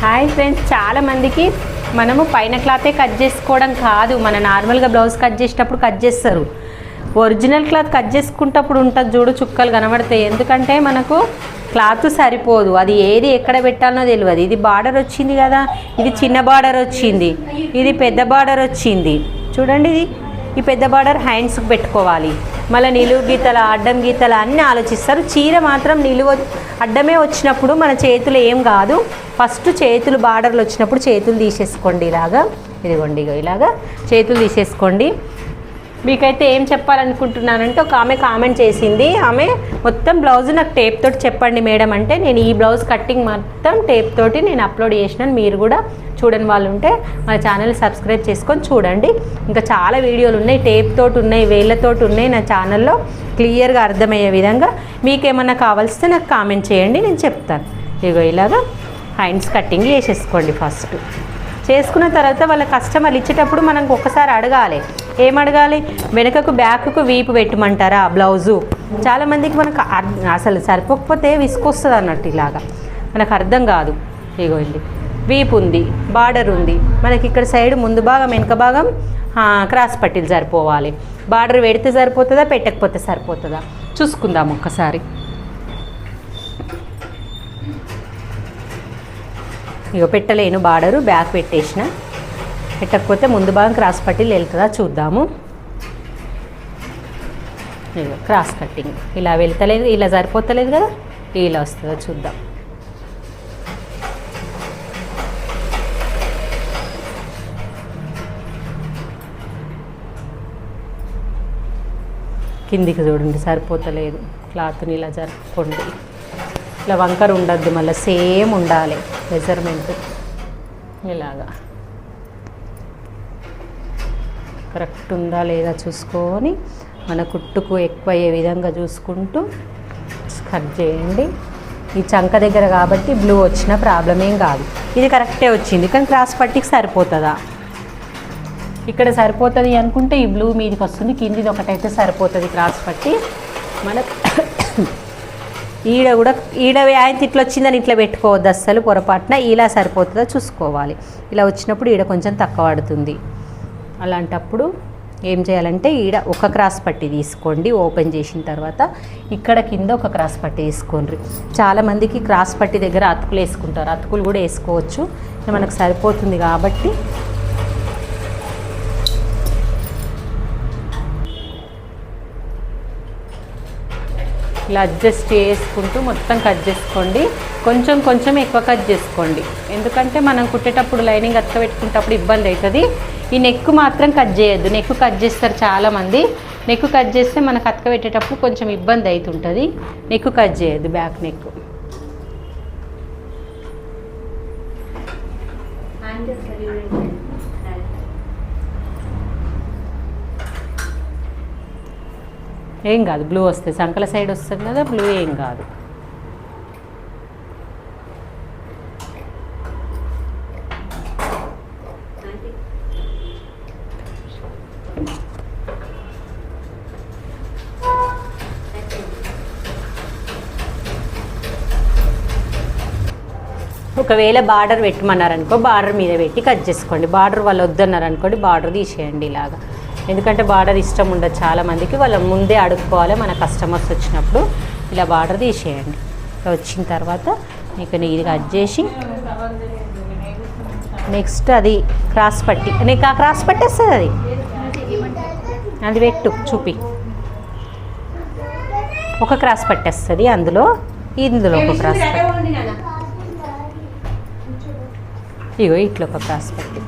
Hi friends, చాలామందికి మనము పైన క్లాతే కట్ చేసుకోవడం కాదు, మన నార్మల్గా బ్లౌజ్ కట్ చేసేటప్పుడు కట్ చేస్తారు. ఒరిజినల్ క్లాత్ కట్ చేసుకుంటప్పుడు ఉంటుంది చూడు, చుక్కలు కనబడతాయి. ఎందుకంటే మనకు క్లాత్ సరిపోదు, అది ఏది ఎక్కడ పెట్టాలనో తెలియదు. ఇది బార్డర్ వచ్చింది కదా, ఇది చిన్న బార్డర్ వచ్చింది, ఇది పెద్ద బార్డర్ వచ్చింది. చూడండి, ఈ పెద్ద బార్డర్ హ్యాండ్స్కి పెట్టుకోవాలి. మళ్ళీ నిలువు గీతల అడ్డం గీతల అన్నీ ఆలోచిస్తారు. చీర మాత్రం అడ్డమే వచ్చినప్పుడు మన చేతులు ఏం కాదు. ఫస్ట్ చేతులు బార్డర్లు వచ్చినప్పుడు చేతులు తీసేసుకోండి. ఇలాగా ఇదిగోండి, ఇలాగా చేతులు తీసేసుకోండి. మీకైతే ఏం చెప్పాలనుకుంటున్నానంటే, ఒక ఆమె కామెంట్ చేసింది, ఆమె మొత్తం బ్లౌజ్ నాకు టేప్ తోటి చెప్పండి మేడం అంటే, నేను ఈ బ్లౌజ్ కట్టింగ్ మొత్తం టేప్ తోటి నేను అప్లోడ్ చేసినాను. మీరు కూడా చూడని వాళ్ళు ఉంటే మన ఛానల్ సబ్స్క్రైబ్ చేసుకొని చూడండి. ఇంకా చాలా వీడియోలు ఉన్నాయి, టేప్ తోటి ఉన్నాయి, వేళ్ళతోటి ఉన్నాయి నా ఛానల్లో, క్లియర్గా అర్థమయ్యే విధంగా. మీకేమన్నా కావాల్సితే నాకు కామెంట్ చేయండి, నేను చెప్తాను. ఇగో ఇలాగా హ్యాండ్స్ కటింగ్ చేసేసుకోండి. ఫస్ట్ చేసుకున్న తర్వాత వాళ్ళ కస్టమర్లు ఇచ్చేటప్పుడు మనం ఒక్కసారి అడగాలి. ఏం అడగాలి? వెనకకు బ్యాక్కు వీపు పెట్టమంటారా బ్లౌజు? చాలామందికి మనకు అసలు సరిపోకపోతే విసుకొస్తుంది అన్నట్టు, ఇలాగా మనకు అర్థం కాదు. ఇగోండి, వీపు ఉంది, బార్డర్ ఉంది, మనకి ఇక్కడ సైడ్ ముందు భాగం వెనక భాగం క్రాస్ పట్టీలు సరిపోవాలి. బార్డర్ పెడితే సరిపోతుందా, పెట్టకపోతే సరిపోతుందా చూసుకుందాం ఒక్కసారి. ఇగో పెట్టలేను, బార్డరు బ్యాక్ పెట్టేసిన, పెట్టకపోతే ముందు భాగం క్రాస్ పట్టీలు వెళ్తుందా చూద్దాము. ఇగో క్రాస్ కట్టింగ్ ఇలా వెళ్తలేదు, ఇలా సరిపోతలేదు కదా, ఇలా వస్తుందా చూద్దాం. కిందికి చూడండి, సరిపోతలేదు. క్లాత్ని ఇలా జరుపుకోండి. ఇలా వంకర ఉండద్దు, మళ్ళీ సేమ్ ఉండాలి మెజర్మెంట్. ఇలాగా కరెక్ట్ ఉందా లేదా చూసుకొని మన కుట్టుకు ఎక్కువ అయ్యే విధంగా చూసుకుంటూ కట్ చేయండి. ఈ చంక దగ్గర కాబట్టి బ్లూ వచ్చిన ప్రాబ్లం ఏం కాదు, ఇది కరెక్టే వచ్చింది. కానీ క్రాస్ పట్టీకి సరిపోతుందా? ఇక్కడ సరిపోతుంది అనుకుంటే ఈ బ్లూ మీదకి వస్తుంది, కిందిది ఒకటైతే సరిపోతుంది క్రాస్ పట్టి. మన ఈడ ఆయన ఇట్లా వచ్చిందని ఇట్లా పెట్టుకోవద్దు అస్సలు పొరపాటున. ఇలా సరిపోతుందా చూసుకోవాలి. ఇలా వచ్చినప్పుడు ఈడ కొంచెం తక్కువ పడుతుంది. అలాంటప్పుడు ఏం చేయాలంటే, ఈడ ఒక క్రాస్ పట్టి తీసుకోండి. ఓపెన్ చేసిన తర్వాత ఇక్కడ కింద ఒక క్రాస్ పట్టి తీసుకోండి. చాలామందికి క్రాస్ పట్టి దగ్గర అతుకులు వేసుకుంటారు, అతుకులు కూడా వేసుకోవచ్చు. మనకు సరిపోతుంది కాబట్టి ఇలా అడ్జస్ట్ చేసుకుంటూ మొత్తం కట్ చేసుకోండి. కొంచెం కొంచెం ఎక్కువ కట్ చేసుకోండి, ఎందుకంటే మనం కుట్టేటప్పుడు లైనింగ్ అతక పెట్టుకునేటప్పుడు ఇబ్బంది అవుతుంది. ఈ నెక్ మాత్రం కట్ చేయొద్దు, నెక్ కట్ చేస్తారు చాలామంది. నెక్ కట్ చేస్తే మనకు అతక పెట్టేటప్పుడు కొంచెం ఇబ్బంది అవుతుంటుంది. నెక్ కట్ చేయొద్దు, బ్యాక్ నెక్. ఏం కాదు, బ్లూ వస్తుంది, సంకల సైడ్ వస్తుంది కదా బ్లూ, ఏం కాదు. ఒకవేళ బార్డర్ పెట్టమన్నారనుకో, బార్డర్ మీద పెట్టి కట్ చేసుకోండి. బార్డర్ వాళ్ళు వద్దన్నారనుకోండి, బార్డర్ తీసేయండి ఇలాగా. ఎందుకంటే బార్డర్ ఇష్టం ఉండదు చాలామందికి, వాళ్ళ ముందే అడుక్కోవాలి. మన కస్టమర్స్ వచ్చినప్పుడు ఇలా బార్డర్ తీసేయండి. వచ్చిన తర్వాత మీకు ఇది కట్ చేసి నెక్స్ట్ అది క్రాస్ పట్టి, నీకు ఆ క్రాస్ పట్టి వస్తుంది, అది పెట్టు చూపి. ఒక క్రాస్ పట్టి వస్తుంది, ఇందులో ఒక క్రాస్ పట్టి, ఇగో ఇట్లా ఒక క్రాస్ పట్టి.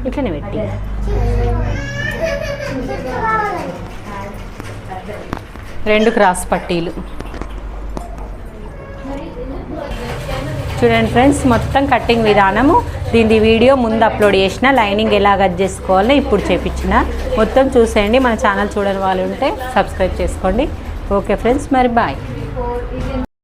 ఇట్లనే పెట్టి రెండు క్రాస్ పట్టీలు చూడండి ఫ్రెండ్స్. మొత్తం కటింగ్ విధానము దీని వీడియో ముందు అప్లోడ్ చేసిన, లైనింగ్ ఎలా కట్ చేసుకోవాలో ఇప్పుడు చేపించిన, మొత్తం చూసేయండి. మన ఛానల్ చూడని వాళ్ళు ఉంటే సబ్స్క్రైబ్ చేసుకోండి. ఓకే ఫ్రెండ్స్, మరి బాయ్.